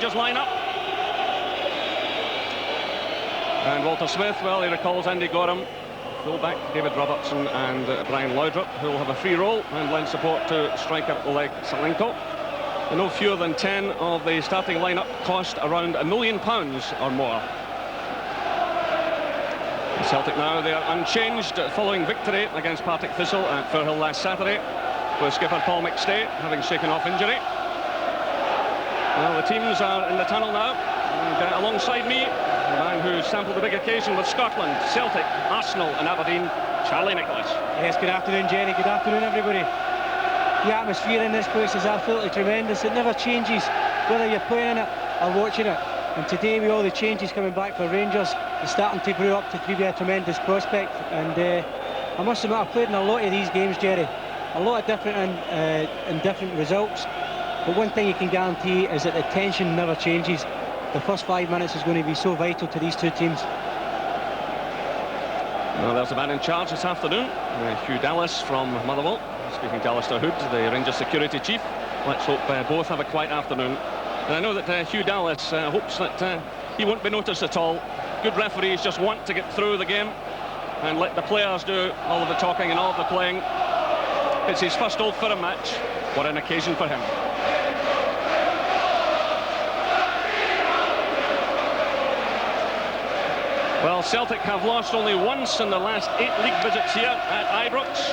Rangers line-up. And Walter Smith, well, he recalls Andy Gorham, full-back David Robertson and Brian Laudrup, who will have a free role and lend support to striker Oleg Salenko. And no fewer than 10 of the starting line-up cost around £1 million or more. Celtic now, they are unchanged following victory against Partick Thistle at Firhill last Saturday, with skipper Paul McStay having shaken off injury. Well, the teams are in the tunnel now, and alongside me, the man who sampled the big occasion with Scotland, Celtic, Arsenal and Aberdeen, Charlie Nicholas. Yes, good afternoon, Jerry. Good afternoon, everybody. The atmosphere in this place is absolutely tremendous. It never changes, whether you're playing in it or watching it. And today, with all the changes coming back for Rangers, it's starting to grow up to be a tremendous prospect. And I must admit, I've played in a lot of these games, Jerry. A lot of different and different results. But one thing you can guarantee is that the tension never changes. The first 5 minutes is going to be so vital to these two teams. Well, there's a man in charge this afternoon, Hugh Dallas from Motherwell, speaking to Alistair Hood, the Rangers security chief. Let's hope both have a quiet afternoon. And I know that Hugh Dallas hopes that he won't be noticed at all. Good referees just want to get through the game and let the players do all of the talking and all of the playing. It's his first Old Firm match. What an occasion for him. Well, Celtic have lost only once in the last 8 league visits here at Ibrox.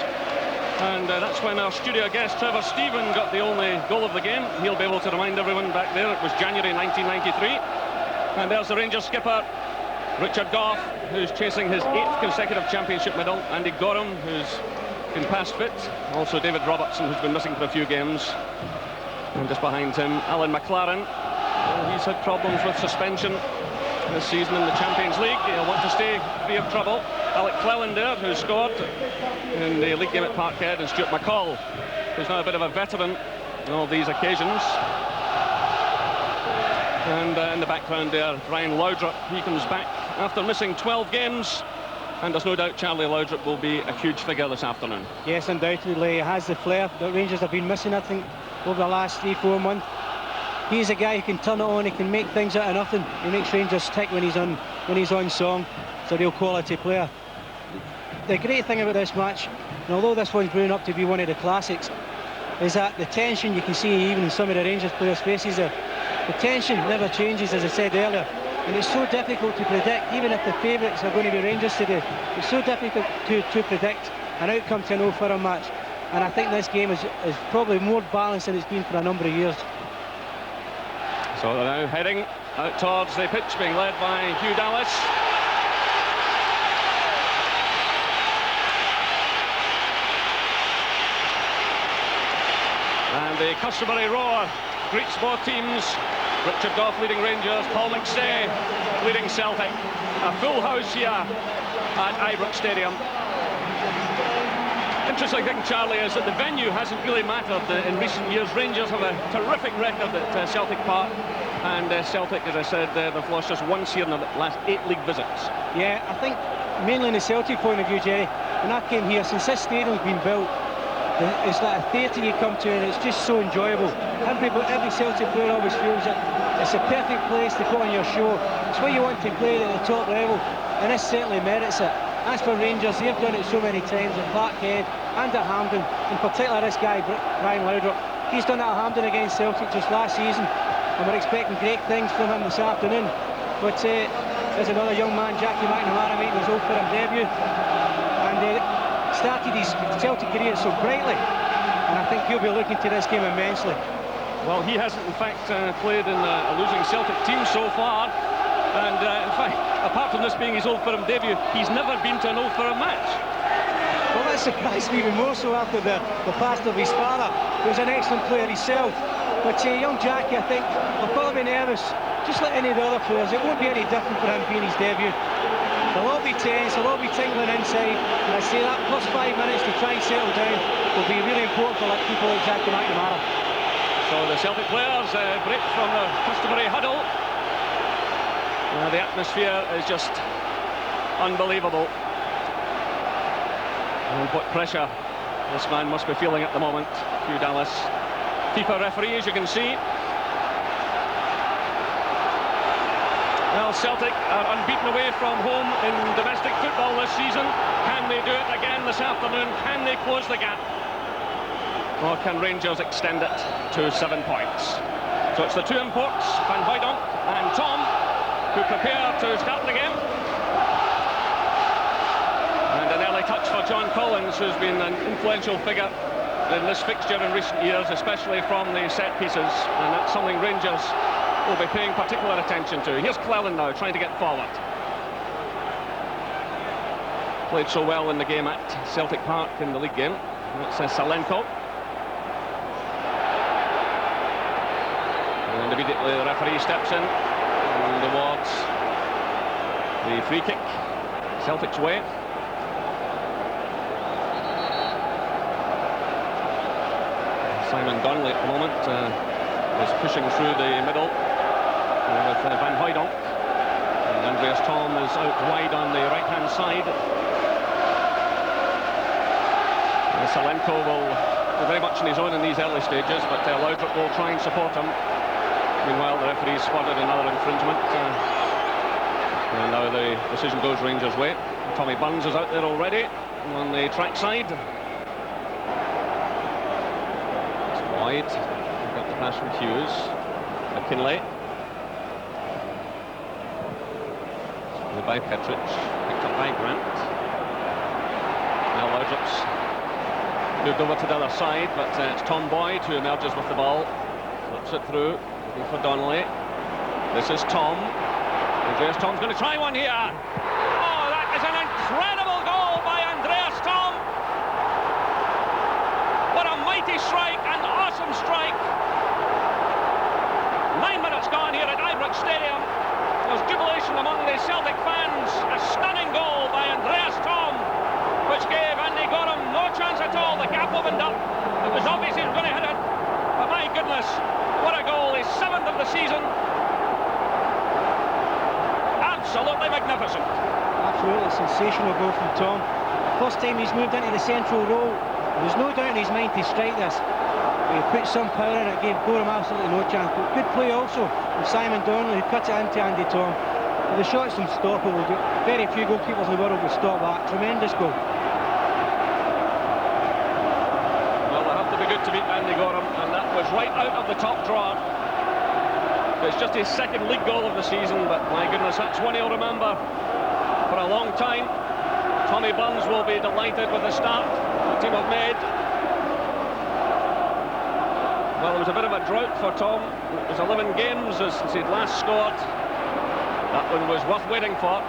And that's when our studio guest Trevor Stephen got the only goal of the game. He'll be able to remind everyone back there it was January 1993. And there's the Rangers skipper Richard Gough, who's chasing his 8th consecutive championship medal. Andy Gorham, who's been past fit. Also David Robertson, who's been missing for a few games. And just behind him, Alan McLaren. Well, he's had problems with suspension this season in the Champions League. He'll want to stay free of trouble. Alec Cleland there, who scored in the league game at Parkhead, and Stuart McCall, who's now a bit of a veteran on all these occasions. And in the background there, Brian Laudrup. He comes back after missing 12 games, and there's no doubt Charlie Laudrup will be a huge figure this afternoon. Yes, undoubtedly. He has the flair that Rangers have been missing, I think, over the last 3-4 months. He's a guy who can turn it on. He can make things out of nothing. He makes Rangers tick when he's on song. He's a real quality player. The great thing about this match, and although this one's grown up to be one of the classics, is that the tension you can see even in some of the Rangers players' faces there. The tension never changes, as I said earlier, and it's so difficult to predict. Even if the favourites are going to be Rangers today, it's so difficult to predict an outcome to an Old Firm match. And I think this game is probably more balanced than it's been for a number of years. So they're now heading out towards the pitch, being led by Hugh Dallas. And the customary roar greets both teams. Richard Gough leading Rangers, Paul McStay leading Celtic. A full house here at Ibrox Stadium. Interesting thing, Charlie, is that the venue hasn't really mattered in recent years. Rangers have a terrific record at Celtic Park, and Celtic, as I said, they've lost just once here in the last 8 league visits. Yeah, I think mainly in the Celtic point of view, Jerry, when I came here, since this stadium's been built, it's like a theatre you come to, and it's just so enjoyable. Every Celtic player always feels that it's a perfect place to put on your show. It's where you want to play at the top level, and this certainly merits it. As for Rangers, they've done it so many times at Parkhead and at Hampden. In particular, this guy, Brian Laudrup, he's done it at Hampden against Celtic just last season, and we're expecting great things from him this afternoon. But there's another young man, Jackie McNamara, making his Old Firm debut, and started his Celtic career so brightly, and I think he'll be looking to this game immensely. Well, he hasn't in fact played in a losing Celtic team so far, and in fact, apart from this being his Old Firm debut, he's never been to an Old Firm match. Well, that surprised me even more so after the past of his father, who's an excellent player himself. But young Jackie, I think, will probably be nervous, just like any of the other players. It won't be any different for him being his debut. They'll all be tense, they'll all be tingling inside, and I say that first 5 minutes to try and settle down will be really important for people like Jackie McNamara. So the Celtic players break from their customary huddle. The atmosphere is just unbelievable. And what pressure this man must be feeling at the moment, Hugh Dallas. FIFA referee, as you can see. Well, Celtic are unbeaten away from home in domestic football this season. Can they do it again this afternoon? Can they close the gap? Or can Rangers extend it to 7 points? So it's the two imports, Van Hooijdonk and Tom, who prepare to start the game. And an early touch for John Collins, who's been an influential figure in this fixture in recent years, especially from the set pieces, and that's something Rangers will be paying particular attention to. Here's Cleland now, trying to get forward. Played so well in the game at Celtic Park in the league game. That's Salenko. And immediately the referee steps in and awards the free kick Celtic's way. Simon Donnelly at the moment is pushing through the middle with Van Hooijdonk. And Andreas Tom is out wide on the right-hand side. Salenko will be very much on his own in these early stages, but Laudrup will try and support him. Meanwhile, the referee spotted another infringement. And now the decision goes Rangers' way. Tommy Burns is out there already on the track side. Wide, got the pass from Hughes. McKinlay. By Petric, picked up by Grant. Now Laudrup's moved over to the other side, but it's Tom Boyd who emerges with the ball. Flips it through, looking for Donnelly. This is Tom. Andreas Tom's going to try one here. Oh, that is an incredible goal by Andreas Tom. What a mighty strike, an awesome strike. 9 minutes gone here at Ibrox Stadium. There's jubilation among the Celtic fans. A stunning goal by Andreas Tom, which gave Andy Gorham no chance at all. The gap opened up. It was obvious he was going to hit it. But my goodness, what a goal. His 7th of the season. Absolutely magnificent. Absolutely sensational goal from Tom. First time he's moved into the central role. There's no doubt in his mind to strike this. He put some power in it, gave Gorham absolutely no chance. But good play also from Simon Donnelly, who cut it into Andy Tom. But the shot's unstoppable. Very few goalkeepers in the world will stop that. Tremendous goal. Well, they have to be good to beat Andy Gorham, and that was right out of the top drawer. It's just his 2nd league goal of the season, but my goodness, that's one he'll remember for a long time. Tommy Burns will be delighted with the start the team have made. Well, it was a bit of a drought for Tom. It was 11 games since he'd last scored. That one was worth waiting for.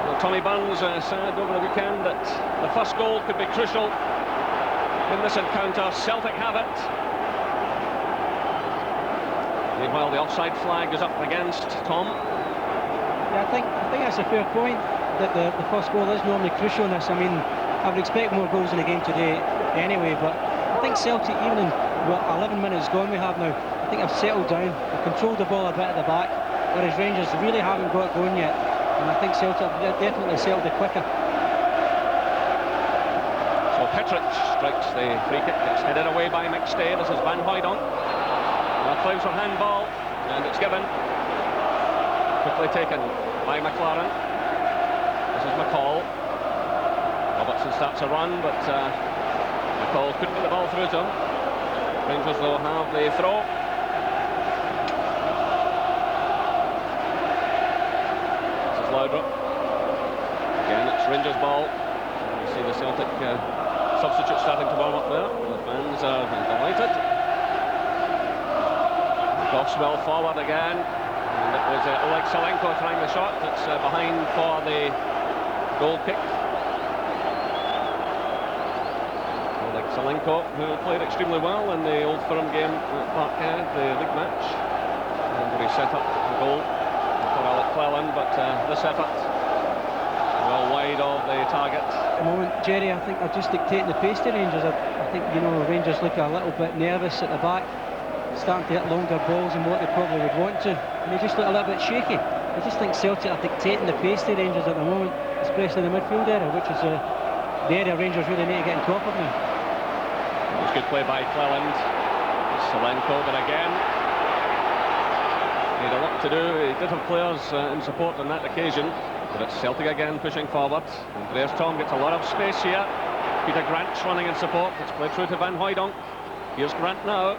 Well, Tommy Burns said over the weekend that the first goal could be crucial in this encounter. Celtic have it. Meanwhile, the offside flag is up against Tom. Yeah, I think that's a fair point, that the first goal is normally crucial in this. I mean, I would expect more goals in the game today anyway, but I think Celtic, even in 11 minutes gone we have now, I think I've settled down. They've controlled the ball a bit at the back, whereas Rangers really haven't got it going yet. And I think Celtic have definitely settled it quicker. So Petric strikes the free kick. It's headed away by McStay. This is Van Hooijdonk. Claims for handball, and it's given. Quickly taken by McLaren. This is McCall. Robertson starts a run, but McCall couldn't get the ball through to him. Rangers, though, have the throw. This is Laudrup. Again, it's Rangers' ball. You see the Celtic substitute starting to warm up there. The fans are delighted. Goff's well forward again, and it was Oleg Salenko trying the shot. It's behind for the goal kick. Oleg Salenko, who played extremely well in the Old Firm game at Parkhead, the league match, and he set up a goal for Alec Cleland, but this effort well wide of the target. At the moment, Jerry, I think they're just dictating the pace to Rangers. I think, you know, Rangers look a little bit nervous at the back, starting to hit longer balls than what they probably would want to, and they just look a little bit shaky. I just think Celtic are dictating the pace to Rangers at the moment, especially in the midfield area, which is the area Rangers really need to get on top of now. It was good play by Cleland. Salenko, but again to do. He did have players in support on that occasion, but it's Celtic again pushing forward. Andreas Tom gets a lot of space here. Peter Grant's running in support. It's played through to Van Hooijdonk. Here's Grant now.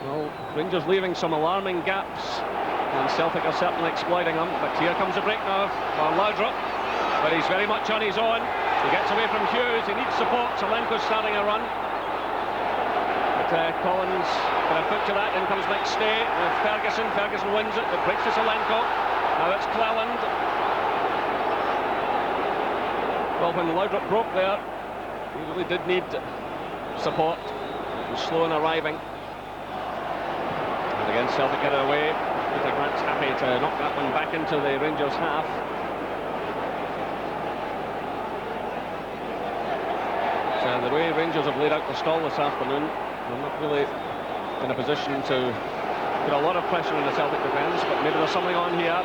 Well, Rangers leaving some alarming gaps, and Celtic are certainly exploiting them. But here comes a break now for Laudrup, but he's very much on his own. He gets away from Hughes. He needs support. Solenko's starting a run. Collins got a foot to that. In comes McStay with Ferguson. Ferguson wins it. It breaks to Solenko. Now it's Cleland. Well, when Laudrup broke there, he really did need support. He was slow in arriving. And again, Celtic get it away. Peter Grant's happy to knock that one back into the Rangers half. So the way Rangers have laid out the stall this afternoon, they're not really in a position to put a lot of pressure on the Celtic defence, but maybe there's something on here.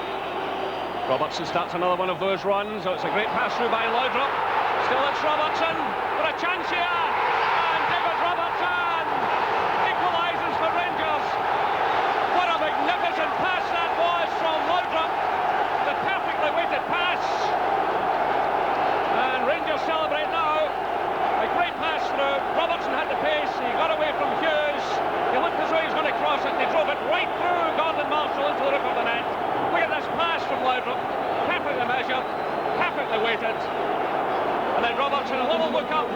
Robertson starts another one of those runs. Oh, it's a great pass through by Laudrup. Still it's Robertson for a chance here, and David Robertson equalises for Rangers. What a magnificent pass that was from Laudrup. The perfectly weighted pass, and Rangers celebrate now. A great pass through. Robertson had the pace. He got away from Hughes. He looked as though he was going to cross it. They drove it right through Gordon Marshall into the roof of the net. Look at this pass from Laudrup. Perfectly measured, perfectly weighted. And then Robertson, a little look up,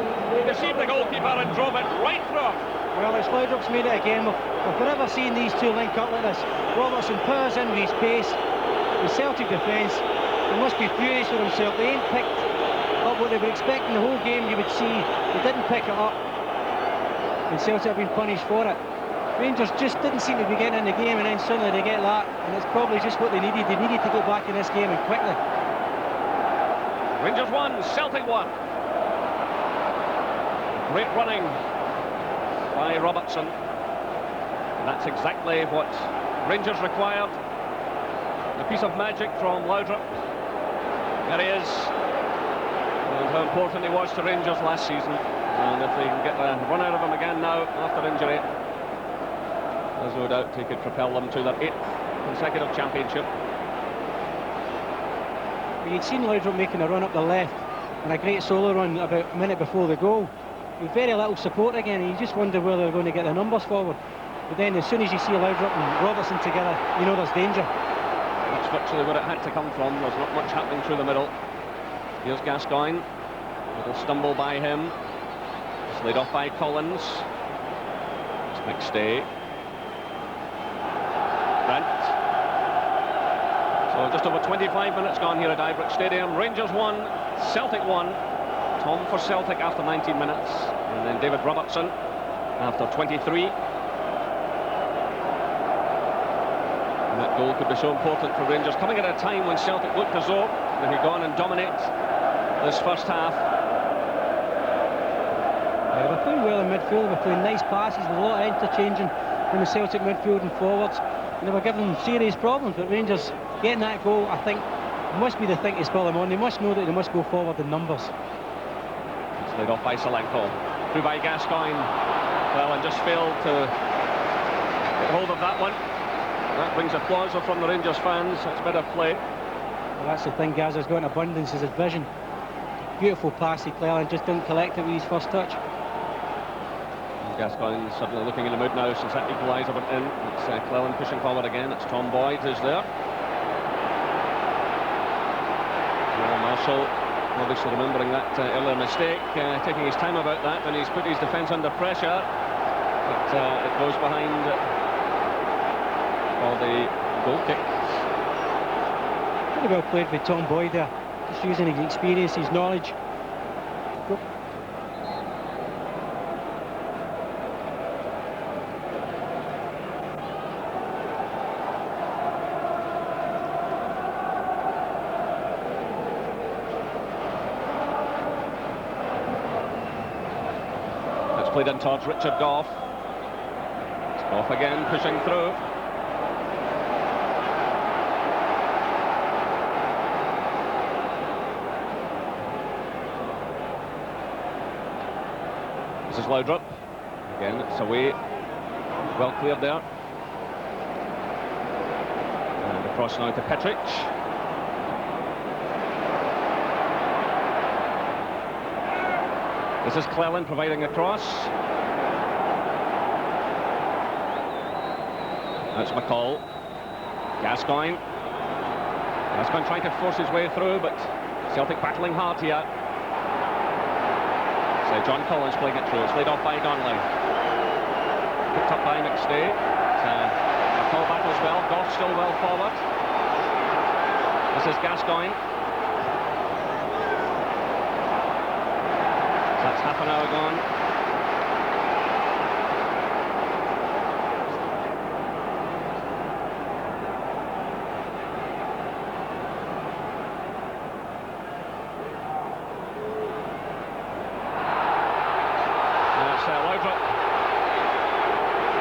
deceived the goalkeeper and drove it right through him. Well, it's Laudrup's made it again. We've never seen these two link up like this. Robertson powers in with his pace. The Celtic defence, they must be furious with themselves. They ain't picked up what they were expecting the whole game. You would see they didn't pick it up, and Celtic have been punished for it. Rangers just didn't seem to be getting in the game, and then suddenly they get that, and it's probably just what they needed. They needed to go back in this game, and quickly. Rangers won, Celtic won. Great running by Robertson. And that's exactly what Rangers required. A piece of magic from Laudrup. There he is. And how important he was to Rangers last season. And if they can get a run out of him again now after injury, there's no doubt he could propel them to their 8th consecutive championship. You'd seen Laudrup making a run up the left and a great solo run about a minute before the goal. With very little support again, and you just wonder whether they're going to get the numbers forward. But then as soon as you see Laudrup and Robertson together, you know there's danger. That's virtually where it had to come from. There's not much happening through the middle. Here's Gascoigne. Little stumble by him. It's laid off by Collins. It's McStay. Brent. So just over 25 minutes gone here at Ibrox Stadium. Rangers won, Celtic won. Tom for Celtic after 19 minutes. And then David Robertson after 23. And that goal could be so important for Rangers, coming at a time when Celtic looked as though they could go on and dominate this first half. Yeah, we're playing well in midfield, we're playing nice passes, with a lot of interchanging in the Celtic midfield and forwards. And they were giving them serious problems, but Rangers getting that goal, I think, must be the thing to spur them on. They must know that they must go forward in numbers. It's laid off by Solenko, through by Gascoigne. Well, and just failed to get hold of that one. That brings applause from the Rangers fans. That's better play. Well, that's the thing, Gazza's got an abundance as his vision. Beautiful pass to Cleland, just didn't collect it with his first touch. Gascoigne suddenly looking in the mood now since that equaliser went in. It's Cleland pushing forward again. It's Tom Boyd who's there. Well, Marshall obviously remembering that earlier mistake, taking his time about that, and he's put his defence under pressure. But it goes behind for the goal kick. Pretty well played by Tom Boyd there, just using his experience, his knowledge. Played in towards Richard Gough. It's Gough again pushing through. This is Laudrup. Again, it's away. Well cleared there. Cross now to Petric. This is Cleland providing a cross. That's McCall. Gascoigne trying to force his way through, but Celtic battling hard here. So John Collins playing it through. It's laid off by Donnelly. Picked up by McStay. McCall battles well. Goff still well forward. This is Gascoigne. So that's half an hour gone.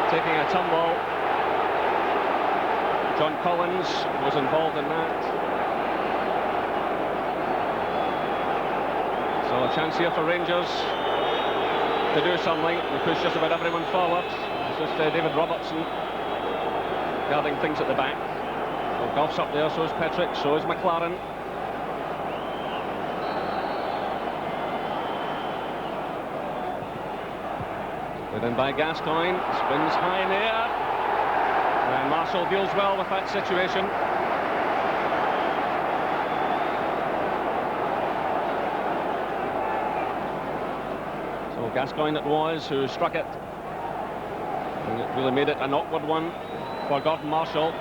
Taking a tumble. John Collins was involved in that. So a chance here for Rangers to do something and push just about everyone forward. It's just David Robertson guarding things at the back. Well, Goff's up there, so is Petric, so is McLaren. Then by Gascoigne, spins high in the air, and Marshall deals well with that situation. So Gascoigne it was who struck it, and it really made it an awkward one for Gordon Marshall.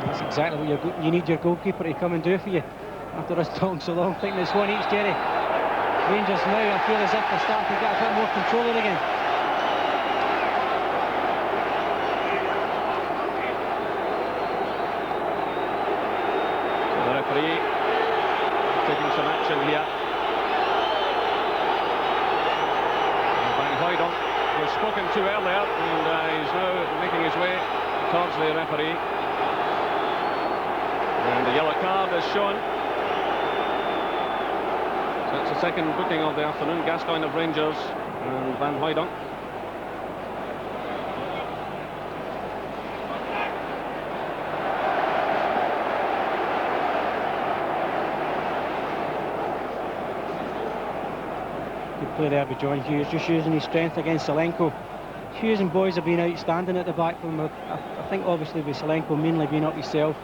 That's exactly what you need your goalkeeper to come and do for you after us talking so long. I think it's one each, Jerry. Rangers now, I feel as if they're starting to get a bit more control of it again. So the referee taking some action here. And Van Hooydonk was spoken to earlier, and he's now making his way towards the referee. And the yellow card is shown. So it's the second booking of the afternoon. Gascoigne of Rangers and Van Hooydonk. Good play there by John Hughes, just using his strength against Selenko. Hughes and boys have been outstanding at the back from I think obviously with Selenko mainly being up himself.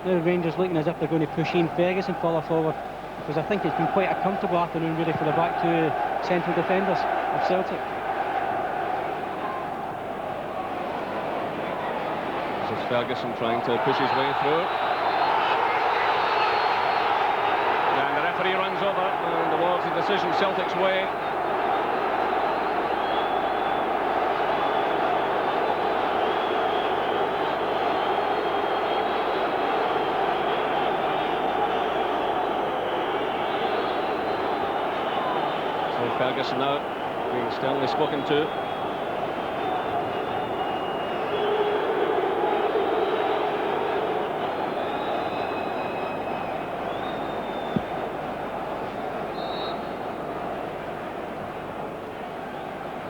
Now Rangers looking as if they're going to push Ian Ferguson further forward, because I think it's been quite a comfortable afternoon really for the back two central defenders of Celtic. This is Ferguson trying to push his way through. And the referee runs over and awards the decision Celtic's way. Ferguson now being sternly spoken to.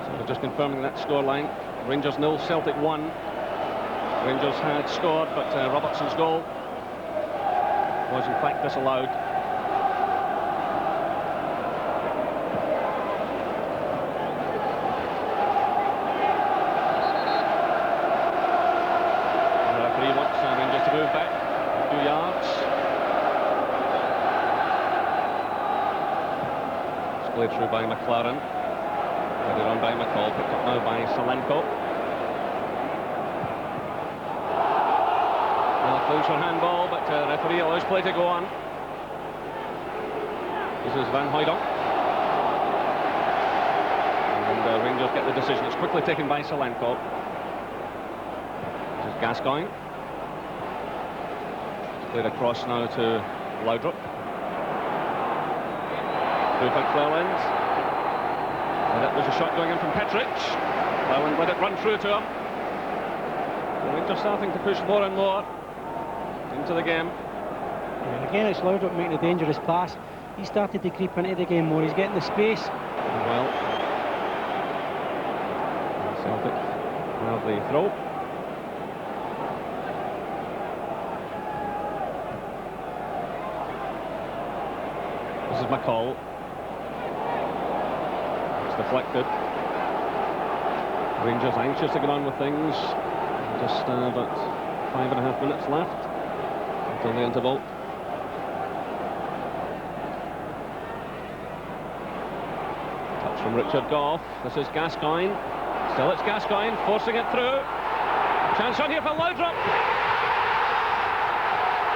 So we're just confirming that scoreline. Rangers 0, Celtic 1. Rangers had scored, but Robertson's goal was in fact disallowed. Played through by McLaren, headed on by McCall, picked up now by Selenko. Well, close for handball, but referee allows play to go on. This is Van Hooydonk. And Rangers get the decision. It's quickly taken by Selenko. This is Gascoigne. Played across now to Laudrup. Through for Cleland. And that was a shot going in from Petric. Cleland let it run through to him. The Rangers starting to push more and more into the game. Yeah, again, it's Laudrup making a dangerous pass. He started to creep into the game more. He's getting the space. Well, Celtic have the throw. This is McCall. It's deflected. Rangers anxious to get on with things. Just about 5.5 minutes left until the interval. Touch from Richard Gough. This is Gascoigne. Still it's Gascoigne forcing it through. Chance on here for Laudrup.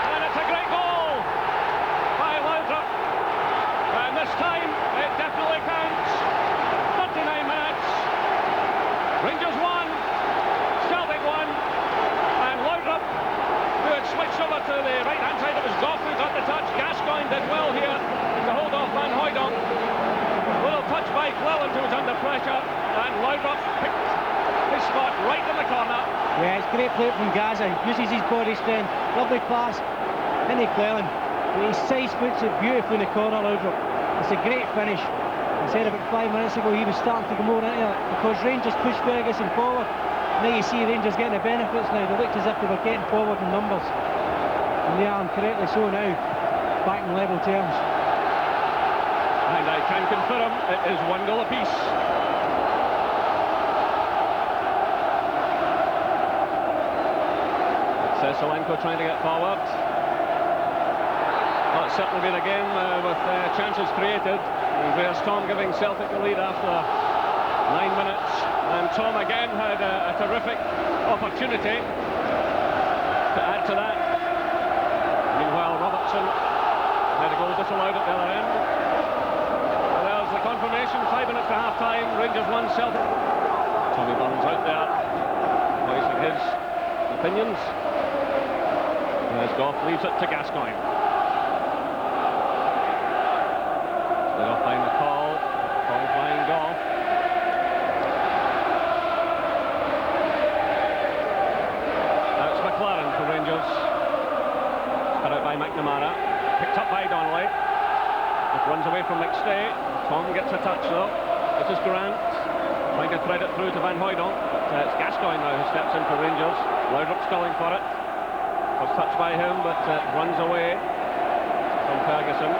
And it's a great goal by Laudrup. And this time it definitely counts. 39 minutes. Rangers 1, Celtic 1. And Laudrup, who had switched over to the right-hand side, it was Gough who got the touch. Gascoigne did well here to hold off Van Hooijdonk. Little touch by Cleland, who was under pressure. And Laudrup picked his spot right in the corner. Yeah, it's great play from Gaza. Uses his body strength. Lovely pass into Cleland. He side puts it beautifully in the corner, Laudrup. It's a great finish. I said about 5 minutes ago he was starting to go more into it because Rangers pushed Ferguson forward. Now you see Rangers getting the benefits now. They looked as if they were getting forward in numbers. And they are incorrectly so now, back in level terms. And I can confirm it is 1 goal apiece. Seselenko trying to get forward. Well, it's certainly been a game with chances created. Andreas Tom giving Celtic the lead after 9 minutes. And Tom again had a terrific opportunity to add to that. Meanwhile, Robertson had a goal disallowed at the other end. And there's the confirmation, 5 minutes to half-time. Rangers 1, Celtic. Tommy Burns out there, voicing his opinions. As Gough leaves it to Gascoigne. Split off by McCall. Ball flying Gough. Now it's McLaren for Rangers. Cut out by McNamara. Picked up by Donnelly. It runs away from McStay. Tom gets a touch though. This is Grant. Trying to thread it through to Van Hooijdonk. It's Gascoigne now who steps in for Rangers. Laudrup's calling for it. Was touched by him, but runs away from Ferguson.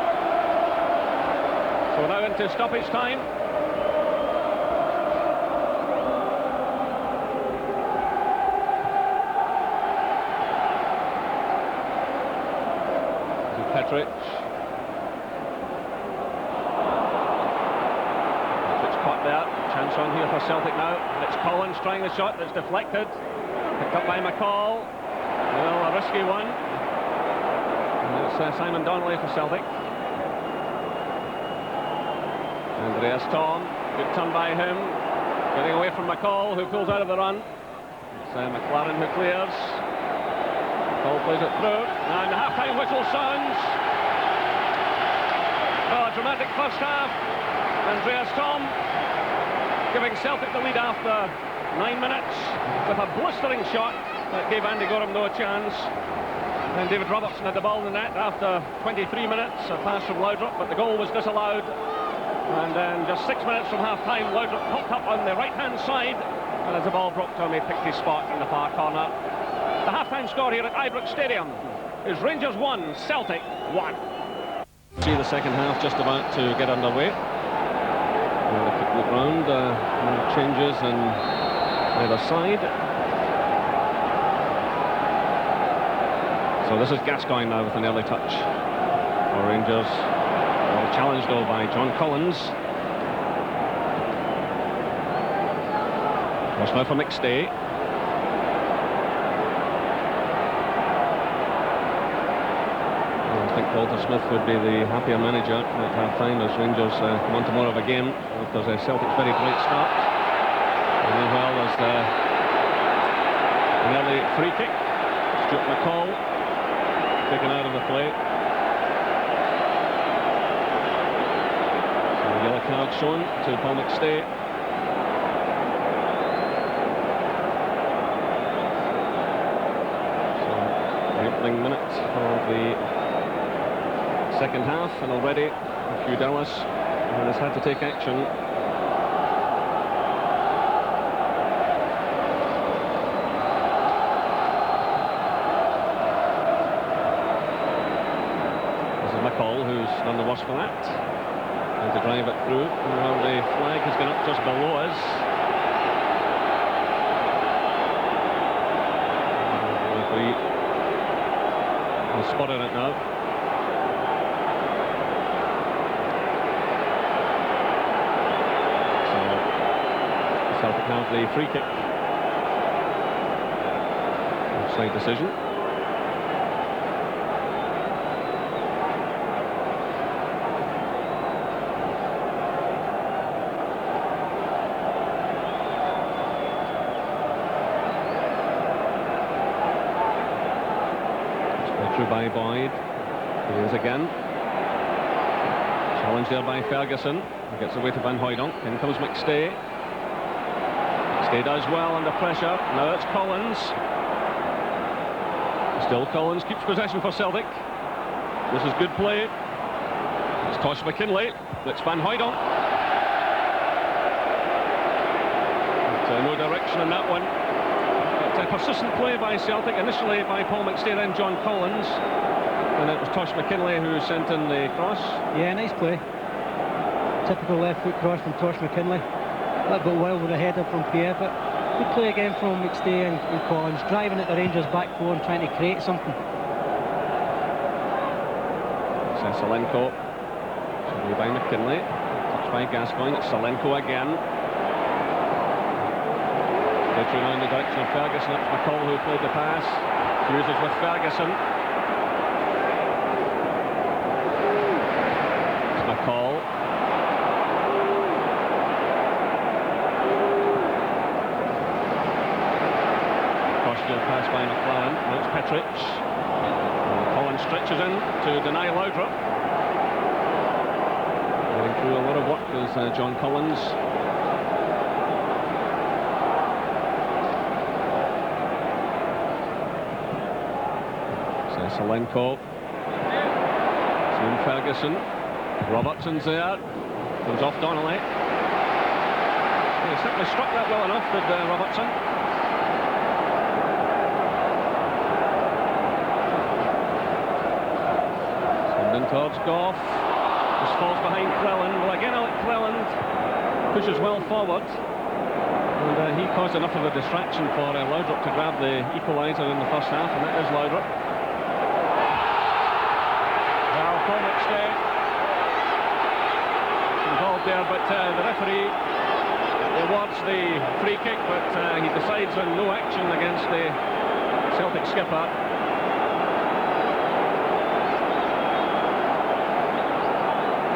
So now into stoppage time. Petric. Petric's caught there. Chance on here for Celtic now. It's Collins trying the shot that's deflected. Picked up by McCall. Well, a risky one. And it's Simon Donnelly for Celtic. Andreas Tom, good turn by him. Getting away from McCall, who pulls out of the run. It's McLaren who clears. McCall plays it through. And the half-time whistle sounds. Oh, a dramatic first half. Andreas Tom giving Celtic the lead after 9 minutes with a blistering shot that gave Andy Gorham no chance. And David Robertson had the ball in the net after 23 minutes, a pass from Laudrup, but the goal was disallowed. And then just 6 minutes from half-time, Laudrup popped up on the right-hand side, and as the ball broke to him, he picked his spot in the far corner. The half-time score here at Ibrox Stadium is Rangers 1, Celtic 1. See the second half just about to get underway. Look round, changes on either side. So this is Gascoigne now with an early touch for Rangers. Well challenged though by John Collins. Cross now for McStay. I think Walter Smith would be the happier manager at half-time as Rangers come on to more of a game after Celtic's very great start. And meanwhile there's an early free kick. Stuart McCall taken out of the play. So a yellow card shown to Paul McStay. So the opening minute of the second half, and already Hugh Dallas has had to take action. McCall, who's none the worse for that. Trying to drive it through. Well, the flag has gone up just below us. The referee has spotted it now. So Celtic have the free kick. Offside decision. Through by Boyd. He is again. Challenge there by Ferguson. He gets away to Van Hooijdonk. In comes McStay. McStay does well under pressure. Now it's Collins. Still Collins keeps possession for Celtic. This is good play. It's Tosh McKinlay. It's Van Hooijdonk. No direction in that one. But persistent play by Celtic, initially by Paul McStay, then John Collins. And it was Tosh McKinlay who sent in the cross. Yeah, nice play. Typical left foot cross from Tosh McKinlay. A little bit wild with a header from Pierre, but good play again from McStay and Collins, driving at the Rangers' back four and trying to create something. Salenko. Away by McKinlay. Touched by Gascoigne. It's Salenko again. Through now in the direction of Ferguson. It's McCall who played the pass. Hughes is with Ferguson. It's McCall. Crossfield pass by McLaren. Now it's Petric. Collins stretches in to deny Laudrup. Going through a lot of work is John Collins. Salenko. Soon Ferguson. Robertson's there. Comes off Donnelly. He simply struck that well enough, did Robertson. Sending towards Goff. Just falls behind Cleland. Well, again, Alec Cleland pushes well forward. And he caused enough of a distraction for Laudrup to grab the equaliser in the first half, and that is Laudrup. Paul McStay involved there, but the referee awards the free kick, but he decides on no action against the Celtic skipper.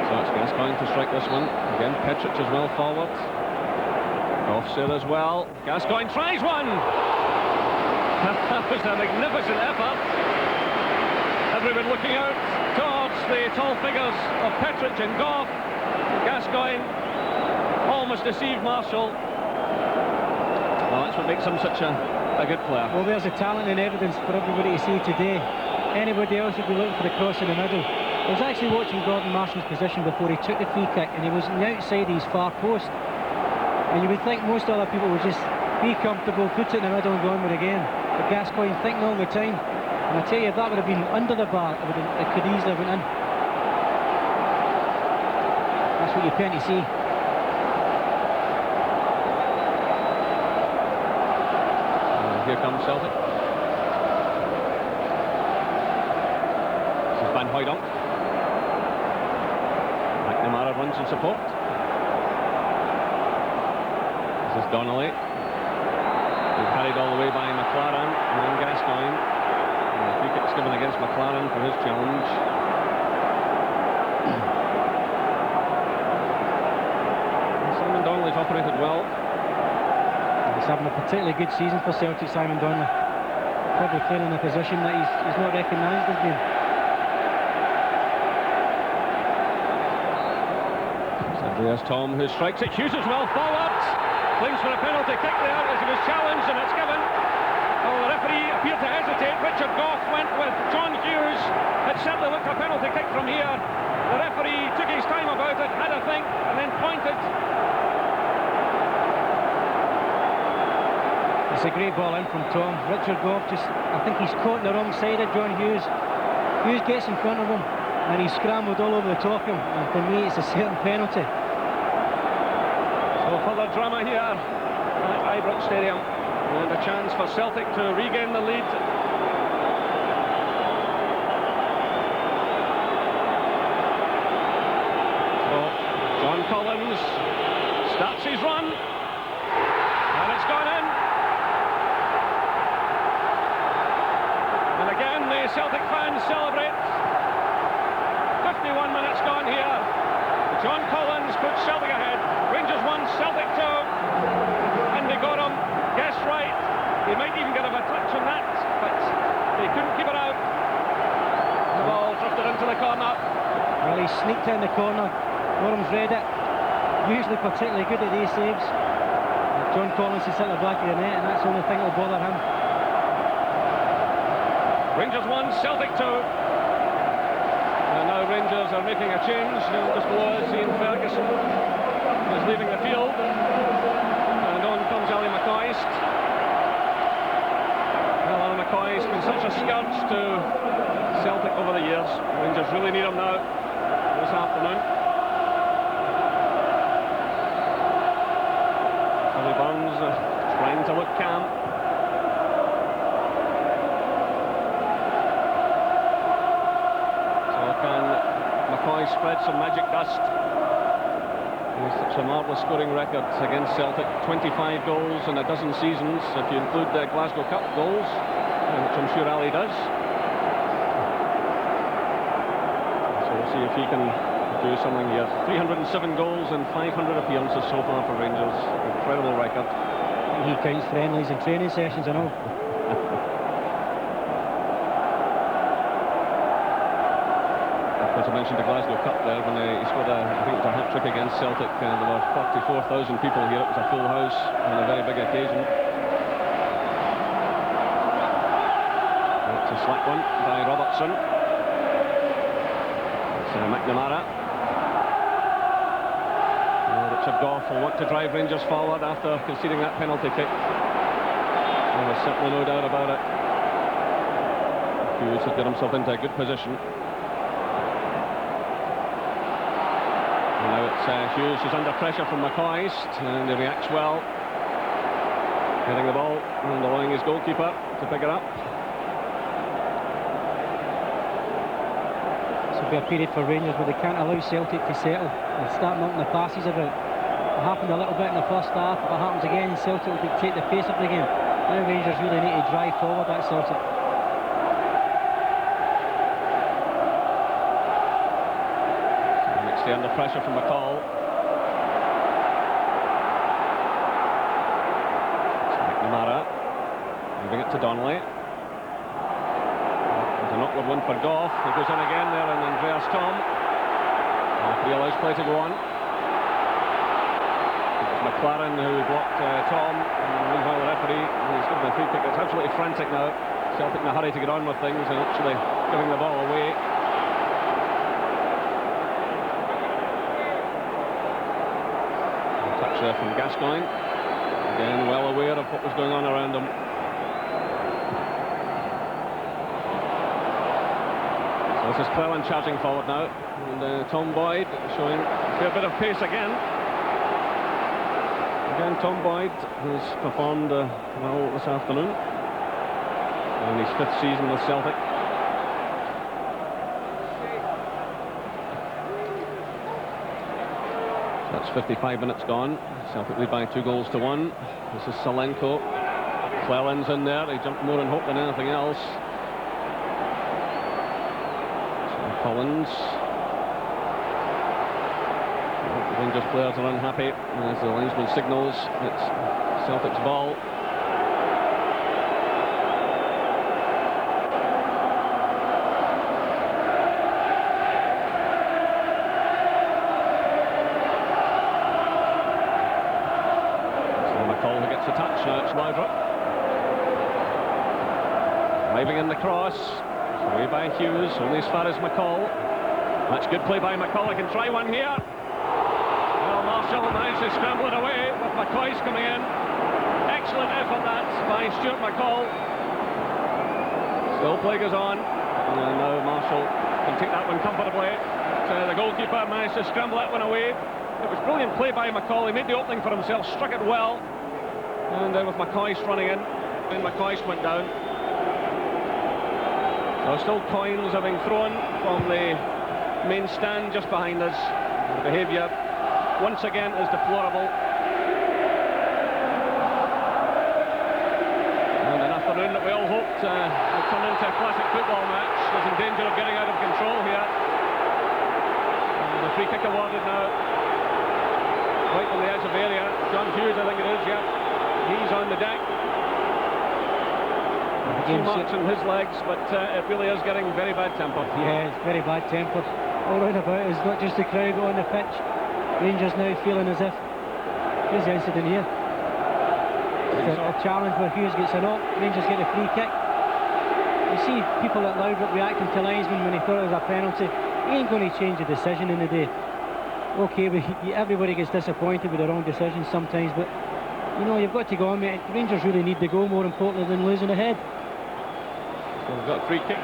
So it's Gascoigne to strike this one. Again, Petric as well forward. Offside as well. Gascoigne tries one! That was a magnificent effort. Everyone looking out towards the tall figures of Petric and Goff. Gascoigne almost deceived Marshall. Well, that's what makes him such a good player. Well, there's the talent and evidence for everybody to see today. Anybody else would be looking for the cross in the middle. I was actually watching Gordon Marshall's position before he took the free kick, and he was on the outside his far post. And you would think most other people would just be comfortable, put it in the middle and go on with it again. But Gascoigne thinking all the time. And I tell you, if that would have been under the bar, it could easily have went in. That's what you tend to see. And here comes Celtic. This is Van Hooijdonk. McNamara runs in support. This is Donnelly. Being carried all the way by McLaren and then Gascoigne. Free kick's given against McLaren for his challenge. Simon Donnelly's operated well. He's having a particularly good season for Celtic, Simon Donnelly. Probably playing in a position that he's not recognised as being. So there's Tom who strikes it. Hughes is well forward. Flings for a penalty kick there as he was challenged, and it's given. Well, the referee appeared to hesitate. Richard Goff went with John Hughes. It certainly looked a penalty kick from here. The referee took his time about it, had a think, and then pointed. It's a great ball in from Tom. Richard Goff I think he's caught on the wrong side of John Hughes. Hughes gets in front of him, and he scrambled all over the top of him, and for me it's a certain penalty. So further drama here at Ibrox Stadium, and a chance for Celtic to regain the lead. So John Collins starts his run, and it's gone in. And again the Celtic fans celebrate. 51 minutes gone here. John Collins puts Celtic ahead. Rangers 1, Celtic 2. And they got him. Guess right. He might even get a touch on that, but they couldn't keep it out. The ball drifted into the corner. Well, he sneaked in the corner. Gorham's read it. Usually particularly good at these saves. John Collins is at the back of the net, and that's the only thing that will bother him. Rangers 1, Celtic 2. And now Rangers are making a change. Just below us, Ian Ferguson is leaving the field. And on comes Ali McCoist. Well, Ali McCoist has been such a scourge to Celtic over the years. Rangers really need him now this afternoon. Billy Burns trying to look calm. McCoy spread some magic dust. He's such a marvellous scoring record against Celtic. 25 goals in a dozen seasons, if you include the Glasgow Cup goals, which I'm sure Ali does. So we'll see if he can do something here. 307 goals and 500 appearances so far for Rangers. Incredible record. He counts friendlies and training sessions and all. I mentioned the Glasgow Cup there when he scored I think it was a hat-trick against Celtic. There were 44,000 people here. It was a full house on a very big occasion. It's a slack one by Robertson. It's McNamara. Richard Gough will want to drive Rangers forward after conceding that penalty kick. There's certainly no doubt about it. Hughes had got himself into a good position. Now it's Hughes who's under pressure from McCoist, and he reacts well, getting the ball and allowing his goalkeeper to pick it up. This will be a period for Rangers where they can't allow Celtic to settle and start knocking the passes about. It happened a little bit in the first half. If it happens again, Celtic will dictate the pace of the game. Now Rangers really need to drive forward at Celtic. Under pressure from McCall. It's McNamara moving it to Donnelly. There's an awkward one for Gough. He goes in again there, and Andreas Tom. He allows play to go on. It was McLaren who blocked Tom, and meanwhile the referee is given a free kick. It's absolutely frantic now. Celtic in a hurry to get on with things and actually giving the ball away. There from Gascoigne, again well aware of what was going on around him. So this is Cleland charging forward now, and Tom Boyd showing a fair bit of pace again. Again, Tom Boyd has performed well this afternoon in his 5th season with Celtic. That's 55 minutes gone. Celtic lead by 2-1. This is Salenko. Cleland's in there. He jumped more in hope than anything else. So Collins. The Rangers players are unhappy as the linesman signals it's Celtic's ball. A touch now, it's Laudrup. Driving in the cross, away by Hughes, only as far as McCall. That's good play by McCall. I can try one here. Well, Marshall managed to scramble it away with McCoist coming in. Excellent effort that by Stuart McCall. Still play goes on, and now Marshall Can take that one comfortably. The goalkeeper managed to scramble that one away. It was brilliant play by McCauley. Made the opening for himself, struck it well. And then with McCoist running in, and McCoist went down. So still coins are being thrown from the main stand just behind us. The behaviour once again is deplorable. And an afternoon that we all hoped would turn into a classic football match is in danger of getting out of control here. The free kick awarded now, right on the edge of the area. John Hughes, I think it is, yeah. He's on the deck. Too much in his legs, but it really is getting very bad tempered. Yeah, it's very bad tempered. All round about is not just the crowd but on the pitch. Rangers now feeling as if here's the incident here. It's a challenge where Hughes gets a knock, Rangers get a free kick. You see people at Loudrup reacting to linesman when he thought it was a penalty. He ain't going to change the decision in the day. Okay, but everybody gets disappointed with the wrong decisions sometimes, but you know, you've got to go on, mate. Rangers really need the goal more importantly than losing a head. So we've got a free kick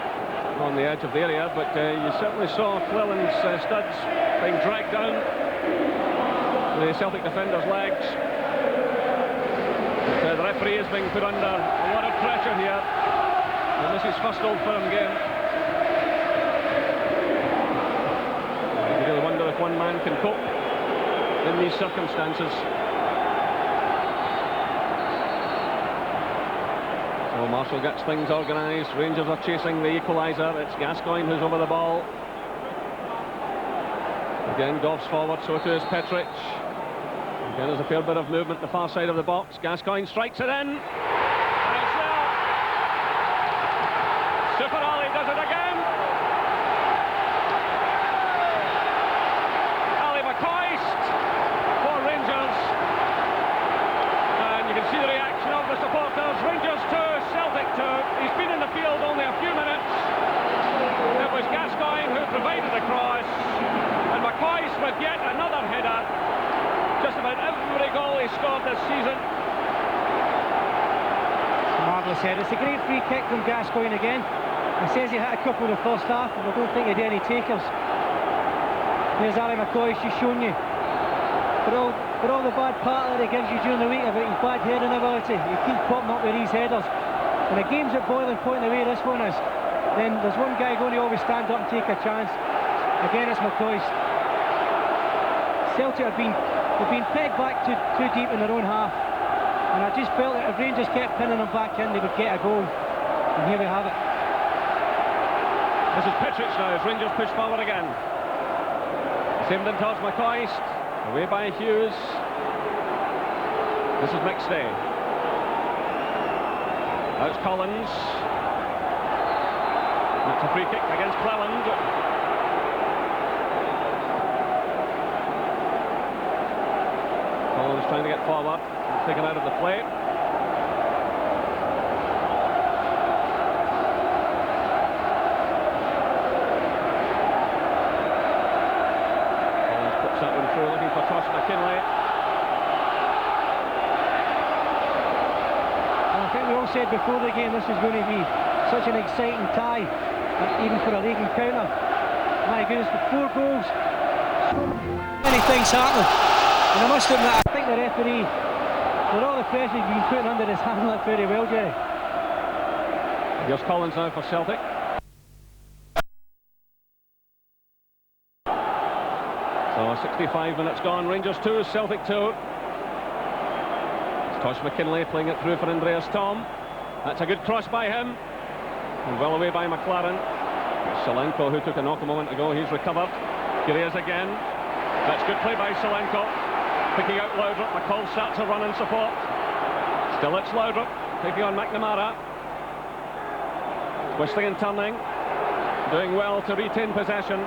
on the edge of the area, but you certainly saw Cleland's studs being dragged down the Celtic defender's legs. But, the referee is being put under a lot of pressure here, and this is first Old Firm game. I really wonder if one man can cope in these circumstances. So Marshall gets things organised. Rangers are chasing the equaliser. It's Gascoigne who's over the ball. Again, Goff's forward, so too is Petric. Again, there's a fair bit of movement the far side of the box. Gascoigne strikes it in. And it's there. Super Ali does it again. Ali McCoist for Rangers. And you can see the reaction of the supporters. Rangers 2, Celtic 2. He's been in the field only a few minutes. It was Gascoigne who provided the cross. And McCoist with yet another header. Just about every goal he scored this season. Marvellous header. It's a great free kick from Gascoigne again. He says he had a couple in the first half, but I don't think he did any takers. There's Ali McCoist, he's shown you. For all the bad part that he gives you during the week about his bad heading ability, he keeps popping up with these headers. When a game's at boiling point the way this one is, then there's one guy going to always stand up and take a chance. Again, it's McCoist. Celtic have been pegged back too deep in their own half, and I just felt that if Rangers kept pinning them back in, they would get a goal. And here we have it. This is Petric now as Rangers push forward again. Same in towards McCoist. Away by Hughes. This is McStay. Now it's Collins. That's a free kick against Cleland. Collins trying to get forward, taken out of the play. Collins puts that one through, looking for Tosh McKinlay. And I think we all said before the game this was going to be such an exciting tie, even for a league encounter. My goodness, with 4 goals, so many things happening. And I must admit, I think the referee, with all the pressure he's been putting under his hand, that very well, Jerry. Here's Collins now for Celtic. So 65 minutes gone. Rangers 2, Celtic 2. It's Tosh McKinlay playing it through for Andreas Tom. That's a good cross by him. And well away by McLaren. Solenko, who took a knock a moment ago, he's recovered. Here he is again. That's good play by Solenko. Picking out Loudrup. McCall starts a run in support. Still it's Loudrup taking on McNamara. Twisting and turning. Doing well to retain possession.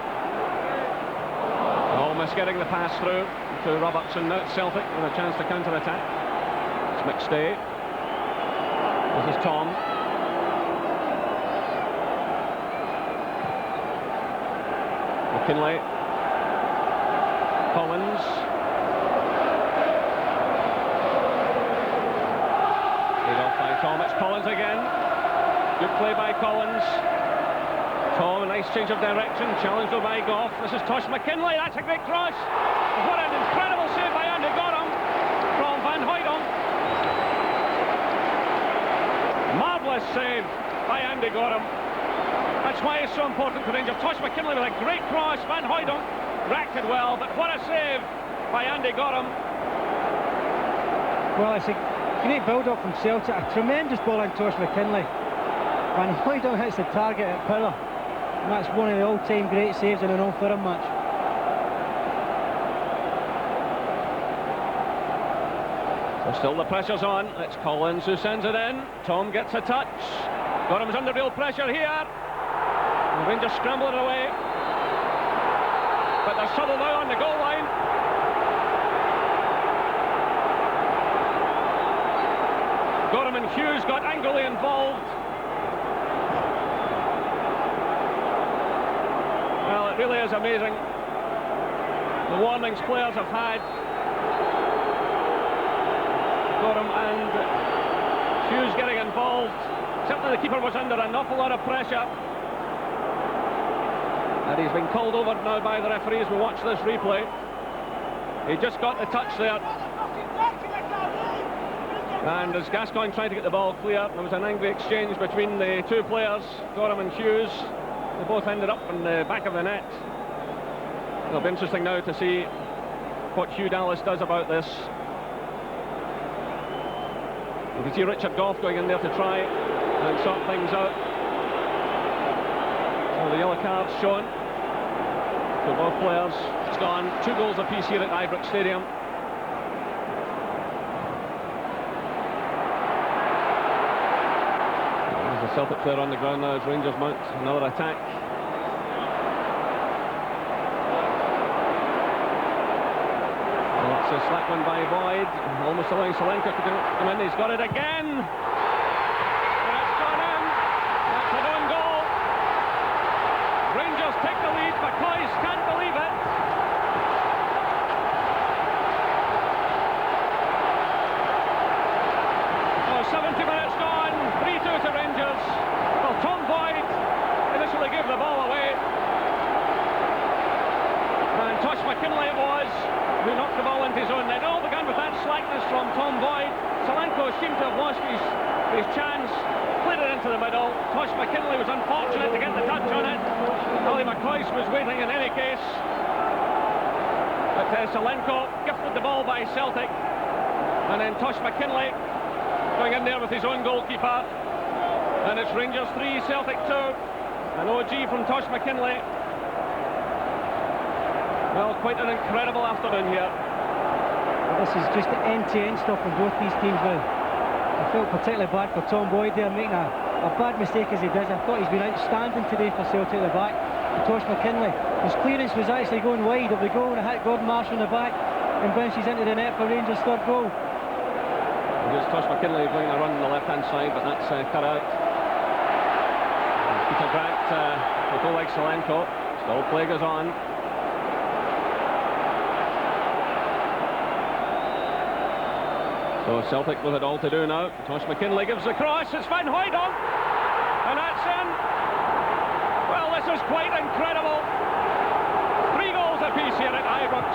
Almost getting the pass through to Robertson. Now it's Celtic with a chance to counter-attack. It's McStay. This is Tom. McKinlay. Collins. Lead off by Tom. It's Collins again. Good play by Collins. Tom, a nice change of direction, challenged by Goff. This is Tosh McKinlay, that's a great cross. What an incredible save by Andy Gorham from Van Hooydonk. Marvellous save by Andy Gorham. That's why it's so important for Rangers. Tosh McKinlay with a great cross, Van Hooydonk reacted well, but what a save by Andy Gorham. Well, it's a great build-up from Celtic, a tremendous ball on Tosh McKinlay. Van Hooydonk hits the target at power, and that's one of the all-time great saves in an Old Firm match. So still the pressure's on. It's Collins who sends it in. Tom gets a touch. Gorham's under real pressure here. The Rangers scramble it away. But there's trouble now on the goal line. Gorham and Hughes got angrily involved. Well, it really is amazing the warnings players have had. Gorham and Hughes getting involved. Certainly the keeper was under an awful lot of pressure. And he's been called over now by the referees. We'll watch this replay. He just got the touch there. And as Gascoigne tried to get the ball clear, there was an angry exchange between the two players, Gorham and Hughes. They both ended up in the back of the net. It'll be interesting now to see what Hugh Dallas does about this. You can see Richard Goff going in there to try and sort things out. So the yellow card's shown for both players. It's gone 2 goals apiece here at Ibrox Stadium. There's a Celtic player on the ground now as Rangers mount another attack. It's a slack one by Boyd, almost allowing Celtic to come in. He's got it again. And it's gone in. That's an own goal. Rangers take the lead. McCoy can't believe it. Oh, 70 minutes gone. 3-2 to Rangers. Well, Tom Boyd initially gave the ball away. And Tosh McKinlay it was who knocked the ball into his own net. It all began with that slackness from Tom Boyd. Solanko seemed to have lost his chance, played it into the middle. Tosh McKinlay was unfortunate to get the touch on it. Ali McCoy was waiting in any case. But Solanko gifted the ball by Celtic. And then Tosh McKinlay going in there with his own goalkeeper. And it's Rangers 3, Celtic 2. An OG from Tosh McKinlay. Well, quite an incredible afternoon here. This is just end-to-end stuff from both these teams now. I felt particularly bad for Tom Boyd there, making a bad mistake as he does. I thought he's been outstanding today for Celtic at the back. And Tosh McKinlay, his clearance was actually going wide of the goal, and it hit Gordon Marshall in the back and bounces into the net for Rangers' third goal. Here's Tosh McKinlay going a run on the left-hand side, but that's cut out. Peter Grant will go like Solanko. Still play goes on. So Celtic with it all to do now. Tosh McKinlay gives the cross. It's Van Hooydonk, and that's in. Well, this is quite incredible. 3 goals apiece here at Ibrox.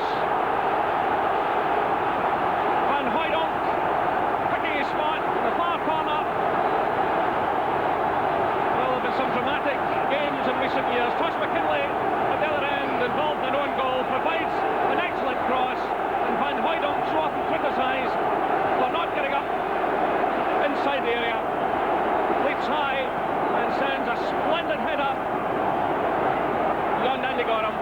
Van Hooydonk picking his spot in the far corner. Well, there have been some dramatic games in recent years. Tosh McKinlay at the other end, involved in an own goal, provides an excellent cross, and Van Hooydonk so often criticised for not getting up inside the area. Leaps high and sends a splendid header beyond Andy Gorham.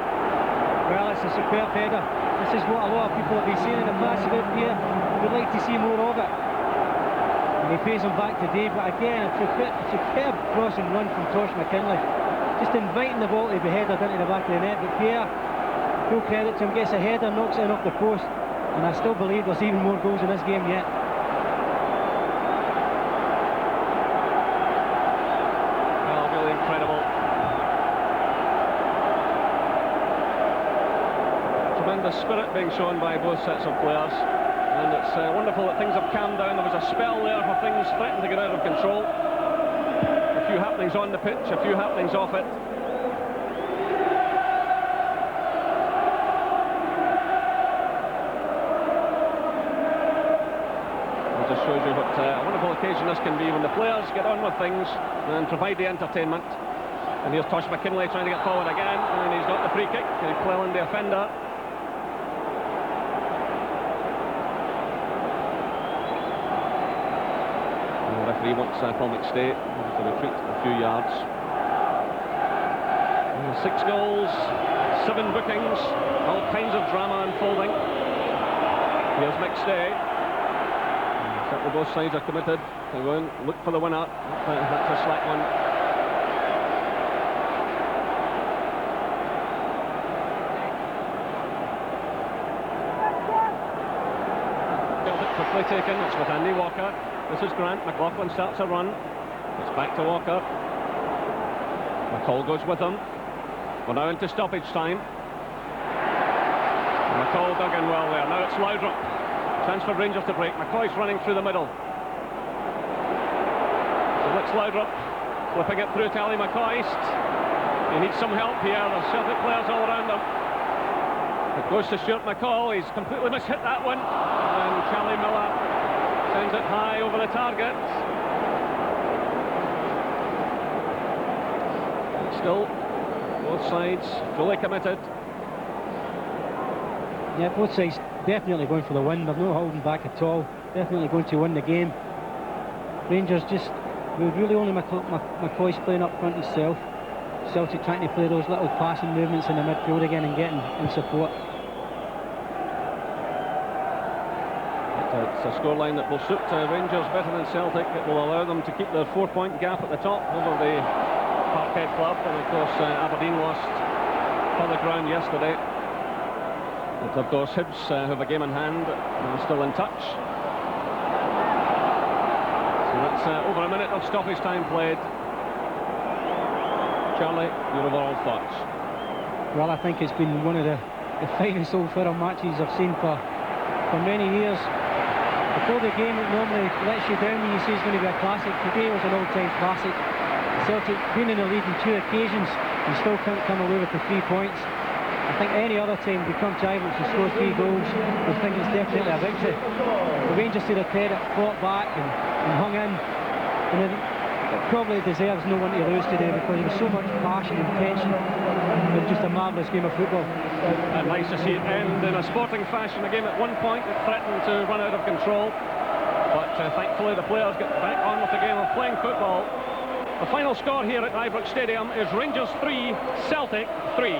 Well, it's a superb header. This is what a lot of people have been saying in the past about Pierre. We'd like to see more of it. And he pays him back today, but again, a superb crossing run from Tosh McKinlay. Just inviting the ball to be headed into the back of the net, but Pierre, full credit to him, gets a header, knocks it in off the post. And I still believe there's even more goals in this game yet. Well, really incredible. Tremendous spirit being shown by both sets of players. And it's wonderful that things have calmed down. There was a spell there where things threatened to get out of control. A few happenings on the pitch, a few happenings off it. just shows you what a wonderful occasion this can be when the players get on with things and provide the entertainment. And here's Tosh McKinlay trying to get forward again, and he's got the free kick. Cleland, the offender. And the referee wants Paul McStay to retreat a few yards. 6 goals, 7 bookings, all kinds of drama unfolding. Here's McStay. Certainly both sides are committed to go and look for the winner. That's a slack one. Celtic quickly taken. It's with Andy Walker. This is Grant. McLaughlin starts a run. It's back to Walker. McCall goes with him. We're now into stoppage time. McCall dug in well there. Now it's Laudrup. Chance for Rangers to break. McCoy's running through the middle. So it's Laudrup flipping it through to Ali McCoist. He needs some help here. There's Celtic players all around him. It goes to Stuart McCall. He's completely mishit that one. And Charlie Miller sends it high over the target. Still, both sides fully committed. Yeah, both sides definitely going for the win. They're not holding back at all. Definitely going to win the game. Rangers just, with really only McCoy's playing up front himself. Celtic trying to play those little passing movements in the midfield again and getting in support. It's a scoreline that will suit Rangers better than Celtic. It will allow them to keep their 4-point gap at the top over the Parkhead club. And of course Aberdeen lost further ground yesterday. But of course Hibs who have a game in hand are still in touch. So that's over a minute of stoppage time played. Charlie, your overall thoughts? Well, I think it's been one of the finest Old Firm matches I've seen for many years. Before the game, it normally lets you down when you say it's going to be a classic. Today was an all-time classic. Celtic been in the lead on 2 occasions and still can't come away with the 3 points. I think any other time we come to Ibrox and score 3 goals, we think it's definitely a victory. The Rangers, to their credit, fought back and hung in. And it probably deserves no one to lose today because there was so much passion and tension. It was just a marvellous game of football. And nice to see it end in a sporting fashion. The game at one point it threatened to run out of control, but thankfully the players get back on with the game of playing football. The final score here at Ibrox Stadium is Rangers 3, Celtic 3.